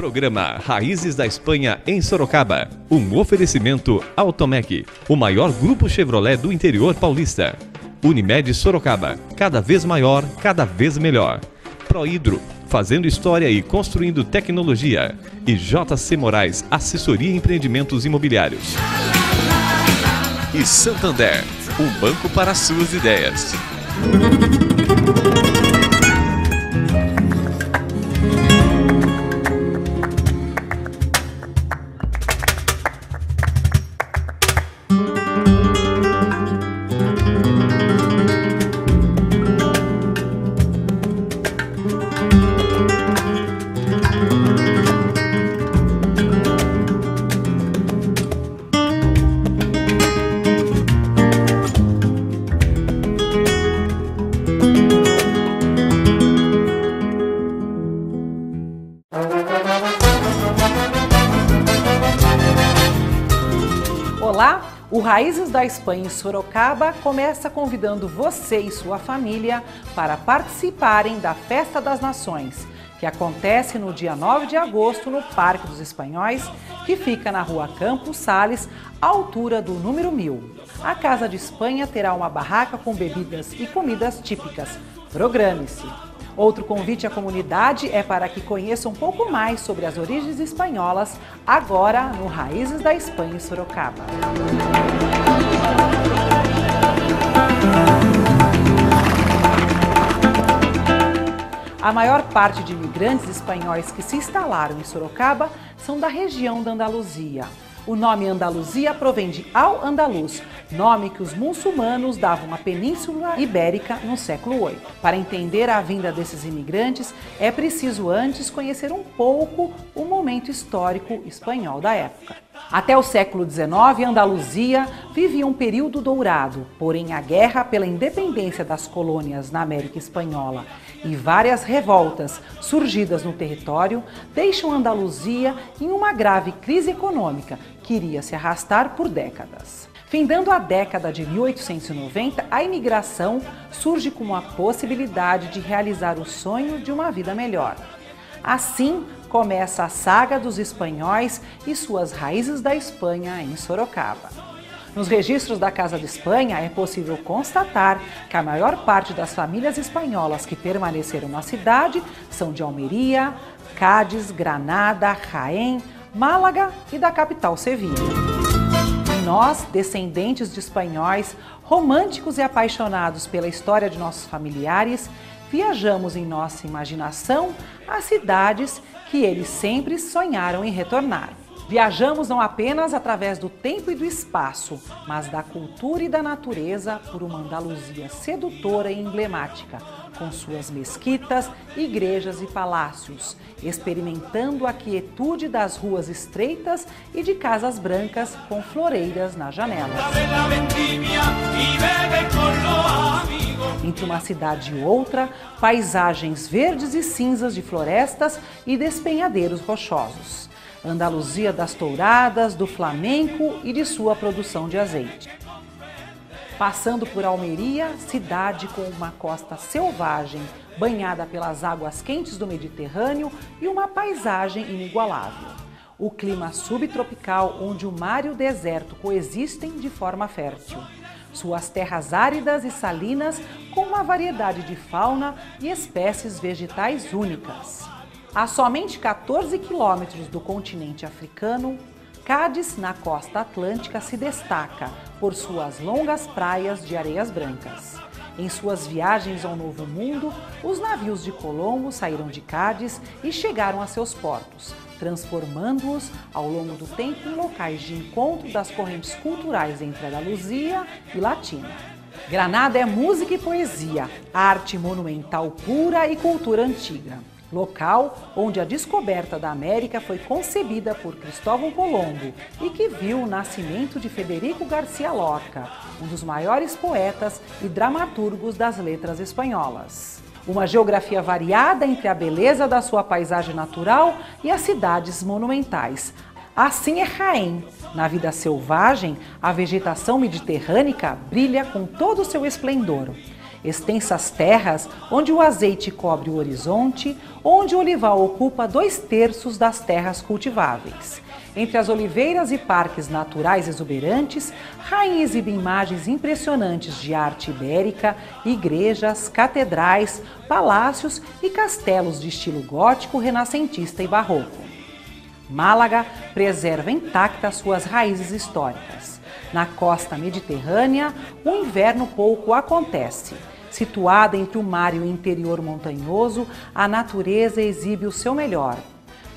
Programa Raízes da Espanha em Sorocaba. Um oferecimento Automec, o maior grupo Chevrolet do interior paulista. Unimed Sorocaba, cada vez maior, cada vez melhor. Prohidro, fazendo história e construindo tecnologia. E JC Moraes, assessoria e empreendimentos imobiliários. E Santander, um banco para suas ideias. Olá, o Raízes da Espanha em Sorocaba começa convidando você e sua família para participarem da Festa das Nações, que acontece no dia 9 de agosto no Parque dos Espanhóis, que fica na Rua Campos Sales, à altura do número 1000. A Casa de Espanha terá uma barraca com bebidas e comidas típicas. Programe-se! Outro convite à comunidade é para que conheça um pouco mais sobre as origens espanholas, agora no Raízes da Espanha em Sorocaba. A maior parte de imigrantes espanhóis que se instalaram em Sorocaba são da região da Andaluzia. O nome Andaluzia provém de Al-Andalus, nome que os muçulmanos davam à Península Ibérica no século VIII. Para entender a vinda desses imigrantes, é preciso antes conhecer um pouco o momento histórico espanhol da época. Até o século XIX, Andaluzia vivia um período dourado, porém a guerra pela independência das colônias na América Espanhola e várias revoltas surgidas no território deixam Andaluzia em uma grave crise econômica que iria se arrastar por décadas. Findando a década de 1890, a imigração surge como a possibilidade de realizar o sonho de uma vida melhor. Assim, começa a saga dos espanhóis e suas raízes da Espanha em Sorocaba. Nos registros da Casa de Espanha é possível constatar que a maior parte das famílias espanholas que permaneceram na cidade são de Almeria, Cádiz, Granada, Jaén, Málaga e da capital Sevilha. E nós, descendentes de espanhóis, românticos e apaixonados pela história de nossos familiares, viajamos em nossa imaginação às cidades que eles sempre sonharam em retornar. Viajamos não apenas através do tempo e do espaço, mas da cultura e da natureza por uma Andaluzia sedutora e emblemática, com suas mesquitas, igrejas e palácios, experimentando a quietude das ruas estreitas e de casas brancas com floreiras nas janelas. Entre uma cidade e outra, paisagens verdes e cinzas de florestas e despenhadeiros rochosos. Andaluzia das touradas, do flamenco e de sua produção de azeite. Passando por Almeria, cidade com uma costa selvagem, banhada pelas águas quentes do Mediterrâneo e uma paisagem inigualável. O clima subtropical onde o mar e o deserto coexistem de forma fértil. Suas terras áridas e salinas com uma variedade de fauna e espécies vegetais únicas. A somente 14 quilômetros do continente africano, Cádiz, na costa atlântica, se destaca por suas longas praias de areias brancas. Em suas viagens ao Novo Mundo, os navios de Colombo saíram de Cádiz e chegaram a seus portos, transformando-os ao longo do tempo em locais de encontro das correntes culturais entre Andaluzia e Latina. Granada é música e poesia, arte monumental pura e cultura antiga. Local onde a descoberta da América foi concebida por Cristóvão Colombo e que viu o nascimento de Federico García Lorca, um dos maiores poetas e dramaturgos das letras espanholas. Uma geografia variada entre a beleza da sua paisagem natural e as cidades monumentais. Assim é Jaén. Na vida selvagem, a vegetação mediterrânea brilha com todo o seu esplendor. extensas terras onde o azeite cobre o horizonte, onde o olival ocupa 2/3 das terras cultiváveis. Entre as oliveiras e parques naturais exuberantes, Rainha exibe imagens impressionantes de arte ibérica, igrejas, catedrais, palácios e castelos de estilo gótico, renascentista e barroco. Málaga preserva intactas suas raízes históricas. Na costa mediterrânea, o inverno pouco acontece. Situada entre o mar e o interior montanhoso, a natureza exibe o seu melhor.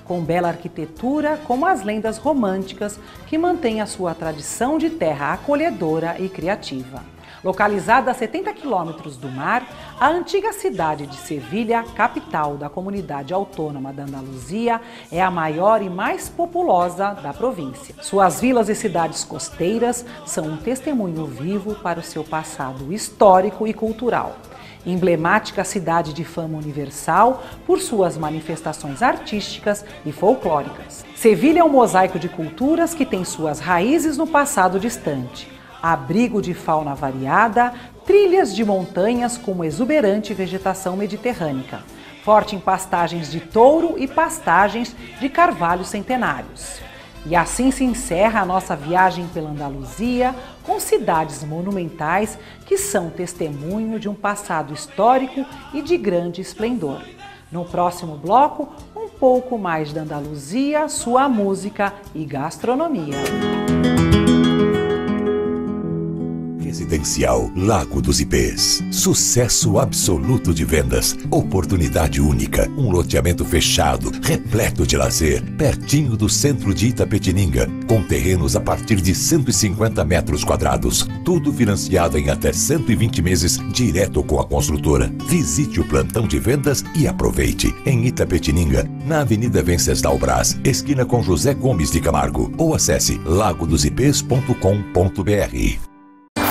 Com bela arquitetura, como as lendas românticas que mantêm a sua tradição de terra acolhedora e criativa. Localizada a 70 quilômetros do mar, a antiga cidade de Sevilha, capital da comunidade autônoma da Andaluzia, é a maior e mais populosa da província. Suas vilas e cidades costeiras são um testemunho vivo para o seu passado histórico e cultural. Emblemática cidade de fama universal por suas manifestações artísticas e folclóricas. Sevilha é um mosaico de culturas que tem suas raízes no passado distante. Abrigo de fauna variada, trilhas de montanhas com uma exuberante vegetação mediterrânica, forte em pastagens de touro e pastagens de carvalhos centenários. E assim se encerra a nossa viagem pela Andaluzia, com cidades monumentais que são testemunho de um passado histórico e de grande esplendor. No próximo bloco, um pouco mais da Andaluzia, sua música e gastronomia. Residencial Lago dos Ipês. Sucesso absoluto de vendas. Oportunidade única. Um loteamento fechado, repleto de lazer, pertinho do centro de Itapetininga, com terrenos a partir de 150 metros quadrados. Tudo financiado em até 120 meses, direto com a construtora. Visite o plantão de vendas e aproveite. Em Itapetininga, na Avenida Venceslau Brás, esquina com José Gomes de Camargo. Ou acesse lagodosipês.com.br.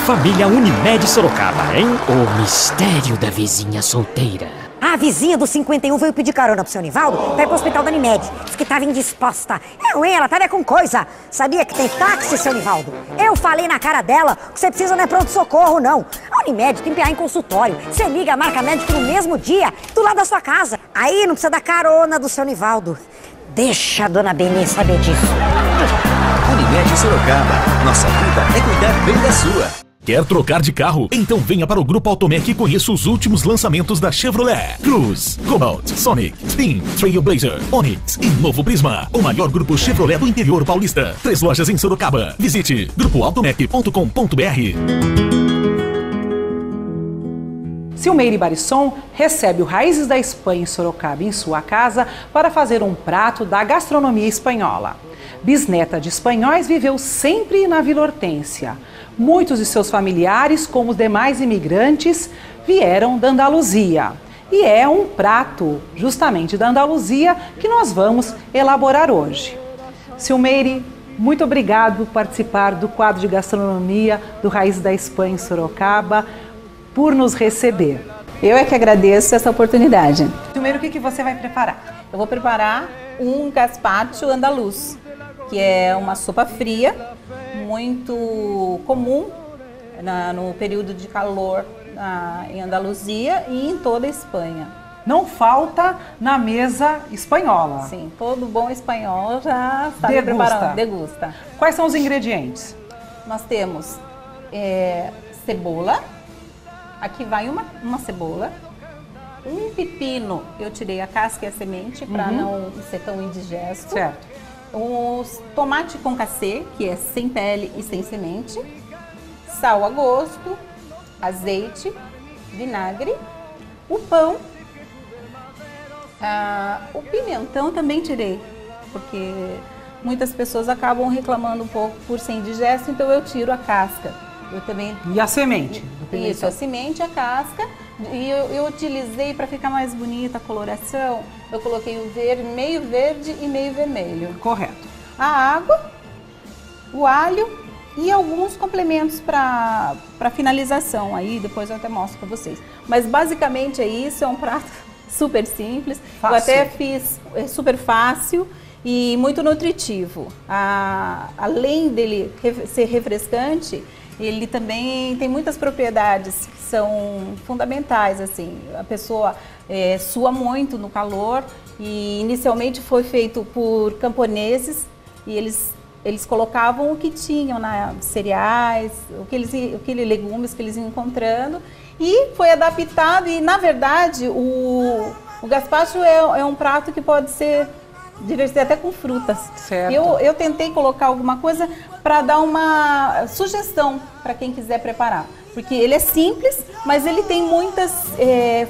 Família Unimed Sorocaba, hein? O mistério da vizinha solteira. A vizinha do 51 veio pedir carona pro seu Nivaldo pra ir pro hospital da Unimed. Diz que tava indisposta. Ela tava com coisa. Sabia que tem táxi, seu Nivaldo? Eu falei na cara dela que você precisa não é pronto-socorro, não. A Unimed tem PA em consultório. Você liga, marca médico no mesmo dia, do lado da sua casa. Aí não precisa da carona do seu Nivaldo. Deixa a dona Beni saber disso. Unimed Sorocaba. Nossa vida é cuidar bem da sua. Quer trocar de carro? Então venha para o Grupo Automec e conheça os últimos lançamentos da Chevrolet. Cruze, Cobalt, Sonic, Spin, Trailblazer, Onix e novo Prisma. O maior grupo Chevrolet do interior paulista. 3 lojas em Sorocaba. Visite grupoautomec.com.br. Silmeire Barisson recebe o Raízes da Espanha em Sorocaba em sua casa para fazer um prato da gastronomia espanhola. Bisneta de espanhóis, viveu sempre na Vila Hortência. Muitos de seus familiares, como os demais imigrantes, vieram da Andaluzia. E é um prato, justamente da Andaluzia, que nós vamos elaborar hoje. Silmeire, muito obrigado por participar do quadro de gastronomia do Raízes da Espanha em Sorocaba, por nos receber. Eu é que agradeço essa oportunidade. Silmeire, o que você vai preparar? Eu vou preparar um gazpacho andaluz, que é uma sopa fria, muito comum no período de calor em Andaluzia e em toda a Espanha. Não falta na mesa espanhola. Sim, todo bom espanhol já sabe preparar, degusta. Quais são os ingredientes? Nós temos cebola, aqui vai uma cebola, um pepino, eu tirei a casca e a semente para não ser tão indigesto. Certo. Os tomate concassê, que é sem pele e sem semente, sal a gosto, azeite, vinagre, o pão, o pimentão também tirei, porque muitas pessoas acabam reclamando um pouco por ser indigesto, então eu tiro a casca. Eu também... E a semente? Isso, a semente, a casca. E eu utilizei para ficar mais bonita a coloração, eu coloquei o verde, meio verde e meio vermelho. Correto. A água, o alho e alguns complementos para finalização. Aí depois eu até mostro para vocês. Mas basicamente é isso, é um prato super simples. Fácil. Eu até fiz, é super fácil e muito nutritivo. Além dele ser refrescante, ele também tem muitas propriedades que são fundamentais, assim. A pessoa sua muito no calor e inicialmente foi feito por camponeses e eles colocavam o que tinham, né, cereais, legumes que eles iam encontrando e foi adaptado e, na verdade, o gazpacho é um prato que pode ser divertido até com frutas. Certo. Eu tentei colocar alguma coisa para dar uma sugestão para quem quiser preparar. Porque ele é simples, mas ele tem muitas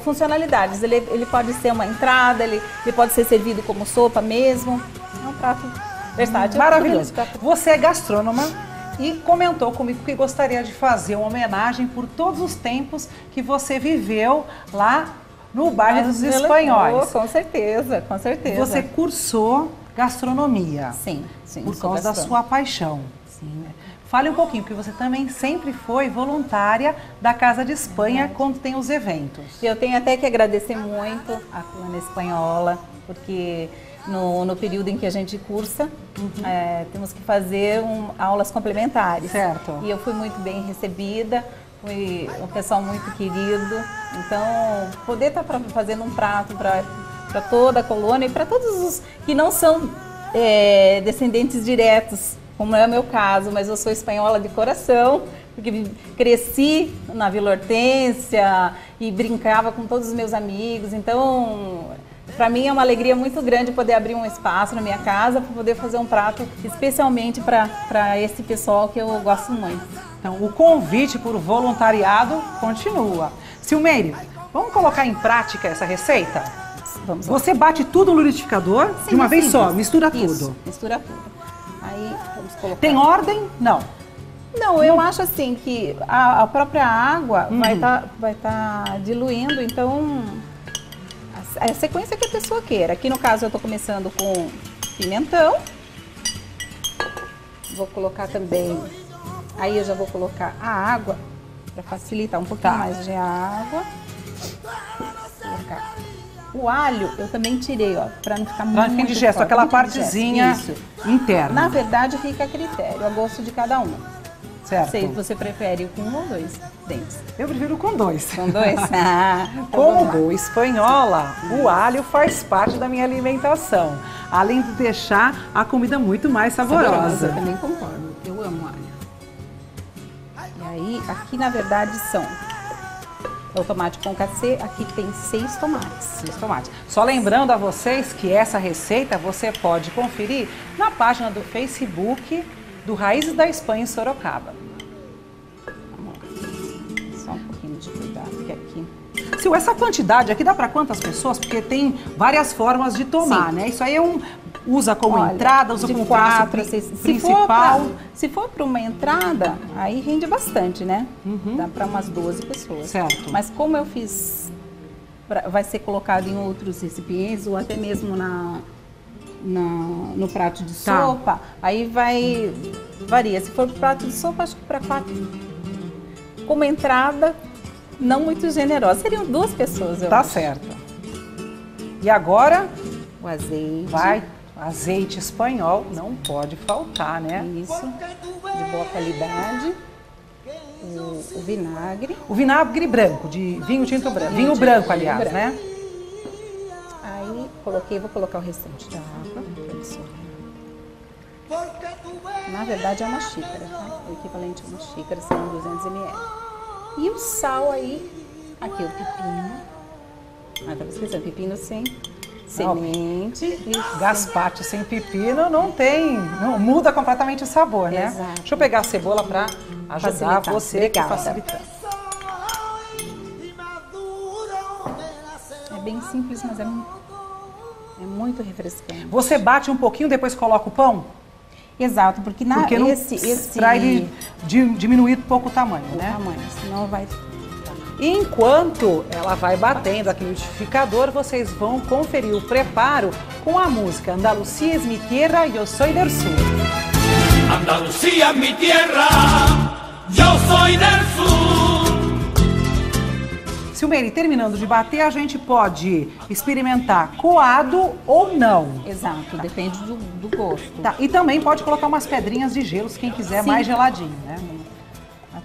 funcionalidades. Ele pode ser uma entrada, ele pode ser servido como sopa mesmo. É um prato versátil. Maravilhoso. Você é gastrônoma e comentou comigo que gostaria de fazer uma homenagem por todos os tempos que você viveu lá no bairro dos Espanhóis. Com certeza, com certeza. Você cursou gastronomia. Sim. Por causa da sua paixão. Sim, né? Fale um pouquinho, porque você também sempre foi voluntária da Casa de Espanha quando tem os eventos. Eu tenho até que agradecer muito a Colônia Espanhola, porque no período em que a gente cursa, temos que fazer aulas complementares. Certo. E eu fui muito bem recebida, fui um pessoal muito querido. Então, poder estar fazendo um prato para toda a colônia e para todos os que não são descendentes diretos, como é o meu caso, mas eu sou espanhola de coração, porque cresci na Vila Hortência e brincava com todos os meus amigos. Então, para mim é uma alegria muito grande poder abrir um espaço na minha casa para poder fazer um prato especialmente para esse pessoal que eu gosto muito. Então, o convite por voluntariado continua. Silmeire, vamos colocar em prática essa receita? Vamos lá. Você bate tudo no liquidificador de uma vez só, mistura tudo. Mistura tudo. Aí vamos colocar. Tem ordem? Não. Não, eu acho assim que a própria água vai tá diluindo, então a sequência que a pessoa queira. Aqui no caso eu estou começando com pimentão. Vou colocar também, aí eu já vou colocar a água para facilitar um pouquinho mais de água. Vou colocar o alho, eu também tirei, ó, para não ficar muito indigesto, forte, aquela muito partezinha indigesto. interna. Na verdade, fica a critério, a gosto de cada um. Certo. Se você prefere com 1 ou 2 dentes. Eu prefiro com 2. Com 2? Como boa espanhola, o alho faz parte da minha alimentação. Além de deixar a comida muito mais saborosa. Eu também concordo. Eu amo alho. E aí, aqui na verdade são o tomate concassê, aqui tem 6 tomates. 6 tomates. Só lembrando a vocês que essa receita você pode conferir na página do Facebook do Raízes da Espanha em Sorocaba. Vamos lá. Só um pouquinho de cuidado, porque aqui... Sil, essa quantidade aqui dá para quantas pessoas? Porque tem várias formas de tomar, né? Isso aí usa como entrada, usa como prato principal. Se for para uma entrada, aí rende bastante, né? Dá para umas 12 pessoas. Certo. Mas como eu fiz, vai ser colocado em outros recipientes ou até mesmo no prato de sopa, aí varia. Se for prato de sopa, acho que para 4. Como entrada, não muito generosa. Seriam 2 pessoas, eu acho. Certo. E agora, o azeite. Azeite espanhol, não pode faltar, né? Isso, de boa qualidade. O vinagre. O vinagre branco, de vinho tinto branco. Vinho branco, aliás, né? Aí vou colocar o restante da água. Na verdade é uma xícara, tá? O equivalente a uma xícara, são 200 ml. E o sal aí, aqui o pepino. Tava esquecendo, pepino sem semente. Gazpacho sem pepino não muda completamente o sabor, né? Exato. Deixa eu pegar a cebola para ajudar você que facilita. É bem simples, mas é muito refrescante. Você bate um pouquinho, depois coloca o pão? Exato, porque para ele diminuir um pouco o tamanho, né? O tamanho, senão vai... Enquanto ela vai batendo aqui no liquidificador, vocês vão conferir o preparo com a música Andalucía es mi tierra, yo soy del sur. Andalucía es mi tierra, yo soy del sur. Silmeire, terminando de bater, a gente pode experimentar coado ou não. Exato, depende do gosto. Tá, e também pode colocar umas pedrinhas de gelo, se quem quiser mais geladinho, né?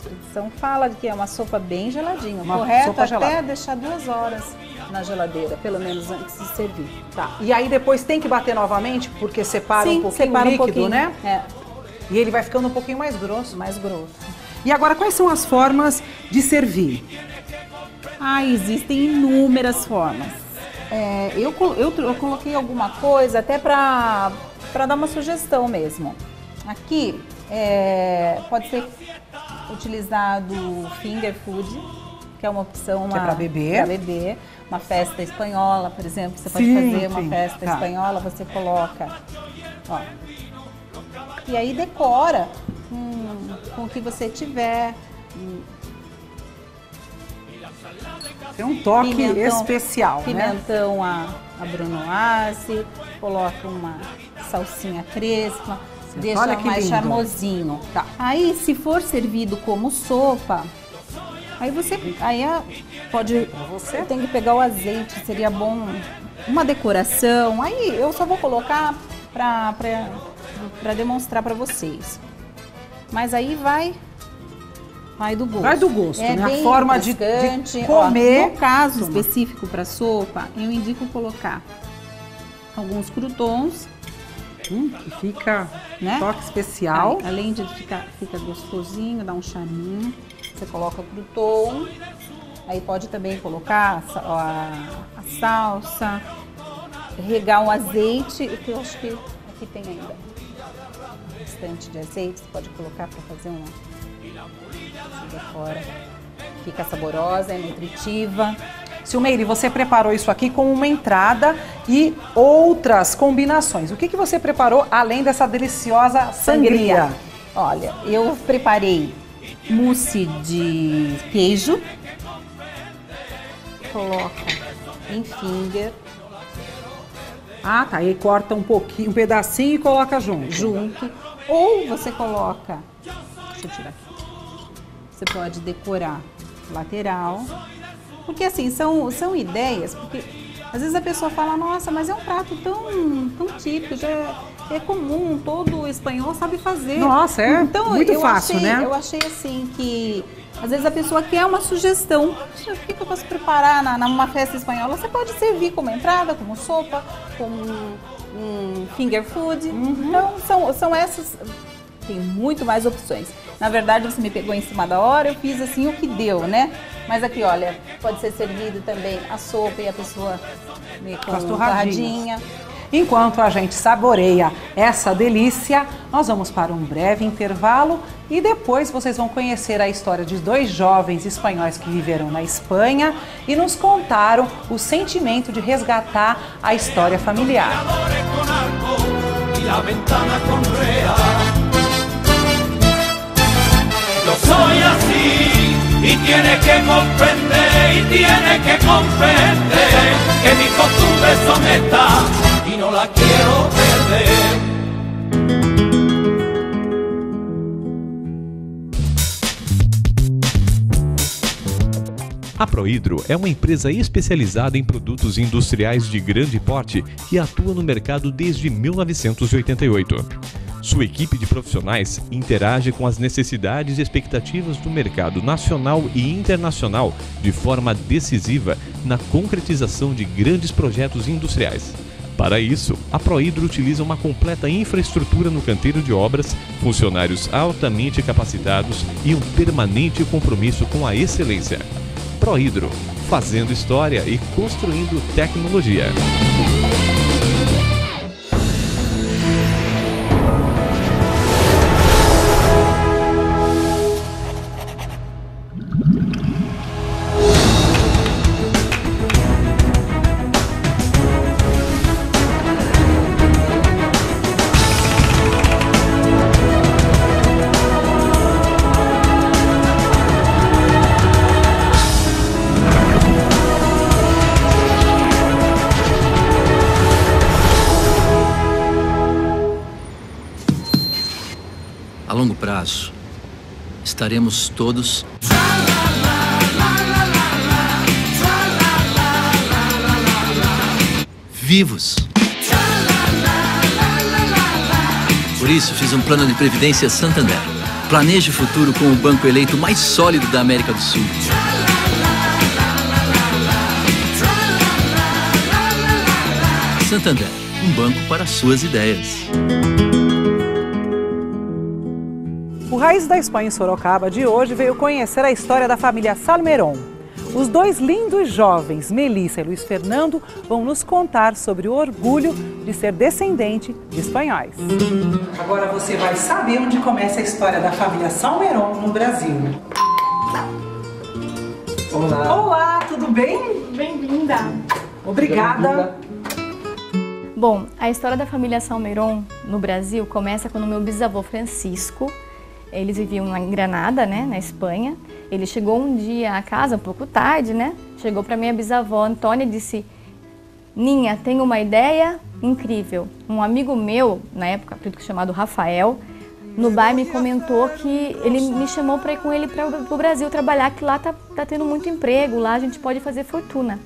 tradição fala que é uma sopa bem geladinha. Uma Correto sopa até gelada. deixar 2 horas na geladeira, pelo menos antes de servir. Tá. E aí depois tem que bater novamente, porque separa um pouquinho separa o líquido, pouquinho, né? É, E ele vai ficando um pouquinho mais grosso. mais grosso. E agora, quais são as formas de servir? Existem inúmeras formas. Eu coloquei alguma coisa até para dar uma sugestão mesmo. Aqui pode ser utilizado finger food, que é uma opção Que é pra beber. pra beber. Uma festa espanhola, por exemplo, você pode Sim, fazer uma sim, festa tá. espanhola, você coloca, ó, e aí decora com o que você tiver. Tem um toque especial, né? Pimentão a brunoise, coloca uma salsinha crespa, deixa olha que mais lindo. charmosinho. Tá. Aí, se for servido como sopa, pode. Você tem que pegar o azeite, seria bom uma decoração. Aí eu só vou colocar para demonstrar para vocês. Mas aí vai do gosto. Vai do gosto, né? A bem forma de refrescante. comer. No caso específico para sopa, eu indico colocar alguns croutons, Que fica né? toque especial. Aí, além de fica gostosinho, dá um charminho. Você coloca crouton. Aí pode também colocar a salsa, regar um azeite, que eu acho que aqui tem ainda bastante de azeite, você pode colocar para fazer fora. Fica saborosa, é nutritiva. Silmeire, você preparou isso aqui com uma entrada e outras combinações. O que você preparou além dessa deliciosa sangria? Olha, eu preparei mousse de queijo. Coloca em finger. Ah, tá. Aí corta um pouquinho, um pedacinho e coloca junto. Ou você coloca... Deixa eu tirar aqui. Você pode decorar lateral. Porque assim, são ideias, porque às vezes a pessoa fala, nossa, mas é um prato tão típico, já é comum, todo espanhol sabe fazer. Nossa, é então, muito fácil, né? Eu achei assim que às vezes a pessoa quer uma sugestão. O que eu posso preparar numa festa espanhola? Você pode servir como entrada, como sopa, como um finger food. Então, são essas... Tem muito mais opções. Na verdade, você me pegou em cima da hora, eu fiz assim o que deu, né? Mas aqui, olha, pode ser servido também a sopa e a pessoa com as torradinha. Enquanto a gente saboreia essa delícia, nós vamos para um breve intervalo e depois vocês vão conhecer a história de 2 jovens espanhóis que viveram na Espanha e nos contaram o sentimento de resgatar a história familiar. Yo soy así y tiene que comprender que mis costumbres son estas y no la quiero perder. A Prohidro é uma empresa especializada em produtos industriais de grande porte que atua no mercado desde 1988. Sua equipe de profissionais interage com as necessidades e expectativas do mercado nacional e internacional de forma decisiva na concretização de grandes projetos industriais. Para isso, a Prohidro utiliza uma completa infraestrutura no canteiro de obras, funcionários altamente capacitados e um permanente compromisso com a excelência. Prohidro, fazendo história e construindo tecnologia. A longo prazo, estaremos todos vivos. Por isso, fiz um plano de previdência Santander. Planeje o futuro com o banco eleito mais sólido da América do Sul. Santander, um banco para suas ideias. O Raiz da Espanha em Sorocaba de hoje veio conhecer a história da família Salmerón. Os dois lindos jovens, Melissa e Luiz Fernando, vão nos contar sobre o orgulho de ser descendente de espanhóis. Agora você vai saber onde começa a história da família Salmerón no Brasil. Olá. Olá, tudo bem? Bem-vinda. Obrigada. Bom, a história da família Salmerón no Brasil começa quando meu bisavô Francisco, eles viviam em Granada, né, na Espanha. Ele chegou um dia à casa, um pouco tarde, né? Chegou para minha bisavó Antônia e disse: Ninha, tenho uma ideia incrível. Um amigo meu, na época, chamado Rafael, no bar me comentou que ele me chamou para ir com ele para o Brasil trabalhar, que lá tá tendo muito emprego, lá a gente pode fazer fortuna.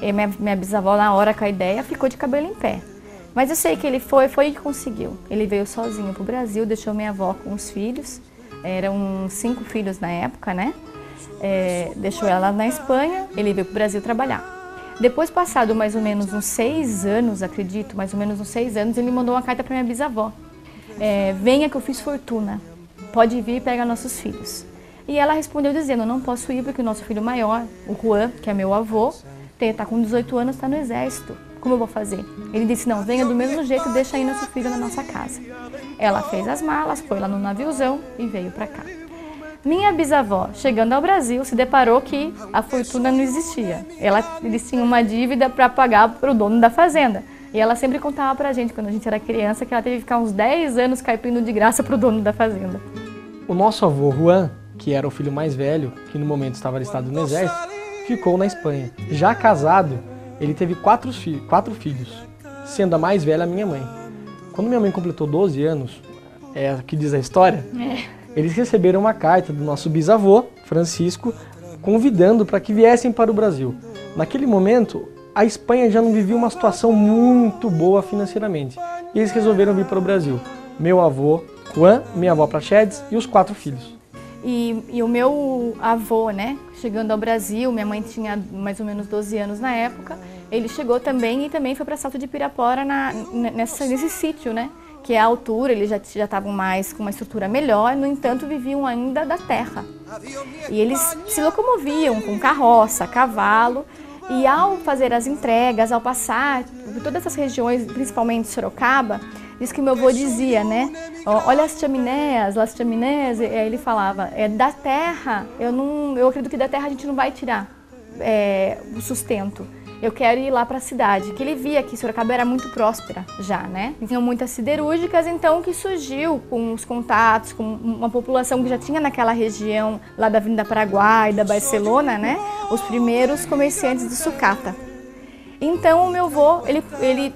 E minha bisavó, na hora com a ideia, ficou de cabelo em pé. Mas eu sei que ele foi e conseguiu. Ele veio sozinho para o Brasil, deixou minha avó com os filhos. Eram 5 filhos na época, né? Deixou ela lá na Espanha, ele veio para o Brasil trabalhar. Depois, passado mais ou menos uns 6 anos, acredito, mais ou menos uns 6 anos, ele mandou uma carta para minha bisavó. Venha que eu fiz fortuna, pode vir e pegar nossos filhos. E ela respondeu dizendo: não posso ir porque o nosso filho maior, o Juan, que é meu avô, está com 18 anos, está no exército. Como eu vou fazer? Ele disse: não, venha do mesmo jeito, deixa aí nosso filho na nossa casa. Ela fez as malas, foi lá no naviozão e veio para cá. Minha bisavó, chegando ao Brasil, se deparou que a fortuna não existia. Eles tinham uma dívida para pagar para o dono da fazenda. E ela sempre contava para a gente, quando a gente era criança, que ela teve que ficar uns 10 anos carpindo de graça para o dono da fazenda. O nosso avô, Juan, que era o filho mais velho, que no momento estava alistado no exército, ficou na Espanha. Já casado, ele teve 4 filhos, sendo a mais velha a minha mãe. Quando minha mãe completou 12 anos, é o que diz a história, eles receberam uma carta do nosso bisavô, Francisco, convidando para que viessem para o Brasil. Naquele momento, a Espanha já não vivia uma situação muito boa financeiramente. E eles resolveram vir para o Brasil. Meu avô, Juan, minha avó Praxedes e os 4 filhos. E o meu avô, né, chegando ao Brasil, minha mãe tinha mais ou menos 12 anos na época, ele chegou também e também foi para Salto de Pirapora nesse sítio, né, que é a altura, eles já estavam mais com uma estrutura melhor, no entanto viviam ainda da terra. E eles se locomoviam com carroça, cavalo, e ao fazer as entregas, ao passar por todas essas regiões, principalmente Sorocaba, diz que meu avô dizia, né? Olha as chaminés, e aí ele falava, da terra, eu acredito que da terra a gente não vai tirar o sustento. Eu quero ir lá para a cidade, que ele via que Sorocaba era muito próspera já, né? Tinham muitas siderúrgicas, então que surgiu com os contatos, com uma população que já tinha naquela região, lá da Avenida Paraguai, da Barcelona, né? Os primeiros comerciantes de sucata. Então o meu avô, ele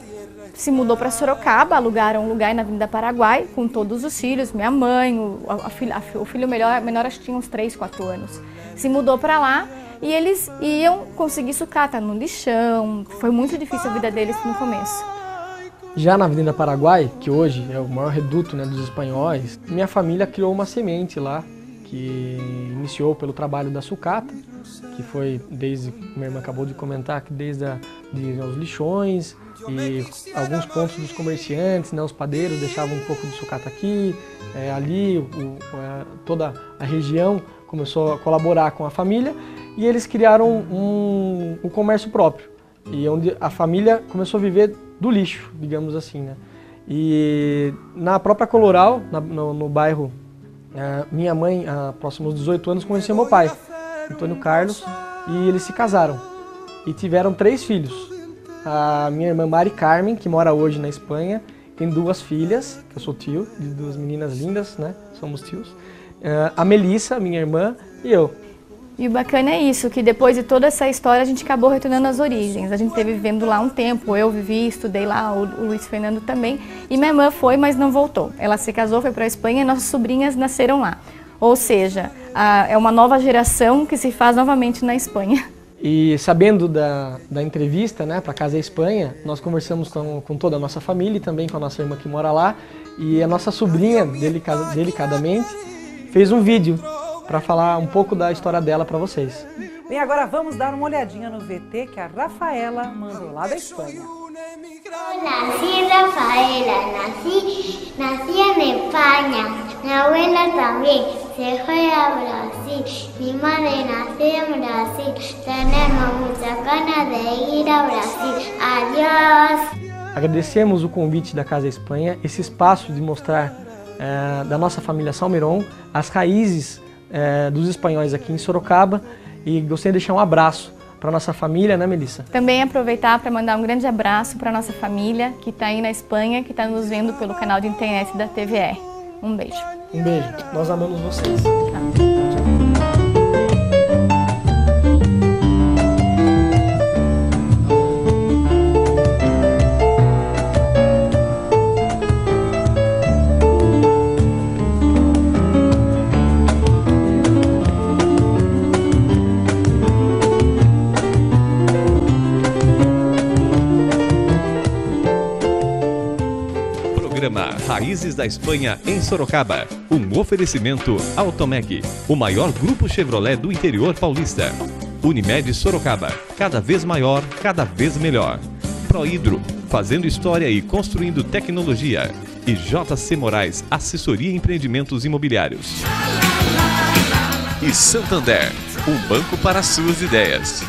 se mudou para Sorocaba, alugaram um lugar na Avenida Paraguai, com todos os filhos, minha mãe, o filho menor acho que tinha uns 3, 4 anos. Se mudou para lá e eles iam conseguir sucata no lixão, foi muito difícil a vida deles no começo. Já na Avenida Paraguai, que hoje é o maior reduto, né, dos espanhóis, minha família criou uma semente lá, que iniciou pelo trabalho da sucata, que foi desde, minha irmã acabou de comentar, que desde os lixões e alguns pontos dos comerciantes, né, os padeiros deixavam um pouco de sucata aqui, ali, toda a região começou a colaborar com a família e eles criaram um comércio próprio, e onde a família começou a viver do lixo, digamos assim, né? E na própria Coloral, no bairro, minha mãe, próximo aos 18 anos, conheceu meu pai, Antônio Carlos, e eles se casaram e tiveram 3 filhos. A minha irmã Mari Carmen, que mora hoje na Espanha, tem 2 filhas, que eu sou tio, de 2 meninas lindas, né? Somos tios. A Melissa, minha irmã, e eu. E o bacana é isso, que depois de toda essa história a gente acabou retornando às origens. A gente esteve vivendo lá um tempo, eu vivi, estudei lá, o Luiz Fernando também. E minha irmã foi, mas não voltou. Ela se casou, foi para a Espanha e nossas sobrinhas nasceram lá. Ou seja, é uma nova geração que se faz novamente na Espanha. E sabendo da entrevista, né, para Casa Espanha, nós conversamos com toda a nossa família e também com a nossa irmã que mora lá. E a nossa sobrinha, delicadamente, fez um vídeo para falar um pouco da história dela para vocês. Bem, agora vamos dar uma olhadinha no VT que a Rafaela mandou lá da Espanha. Nací Rafaela, nací en España. Mi abuela también se fue a Brasil. Mi madre nació en Brasil. Tenemos muchas ganas de ir a Brasil. Adiós. Agradecemos o convite da Casa Espanha, esse espaço de mostrar da nossa família Salmeron as raízes dos espanhóis aqui em Sorocaba, e gostaria de deixar um abraço para nossa família, né, Melissa? Também aproveitar para mandar um grande abraço para nossa família que está aí na Espanha, que está nos vendo pelo canal de internet da TVE. Um beijo. Um beijo. Nós amamos vocês. Programa Raízes da Espanha em Sorocaba. Um oferecimento Automec, o maior grupo Chevrolet do interior paulista. Unimed Sorocaba, cada vez maior, cada vez melhor. Prohidro, fazendo história e construindo tecnologia. E JC Moraes, assessoria e empreendimentos imobiliários. E Santander, um banco para suas ideias.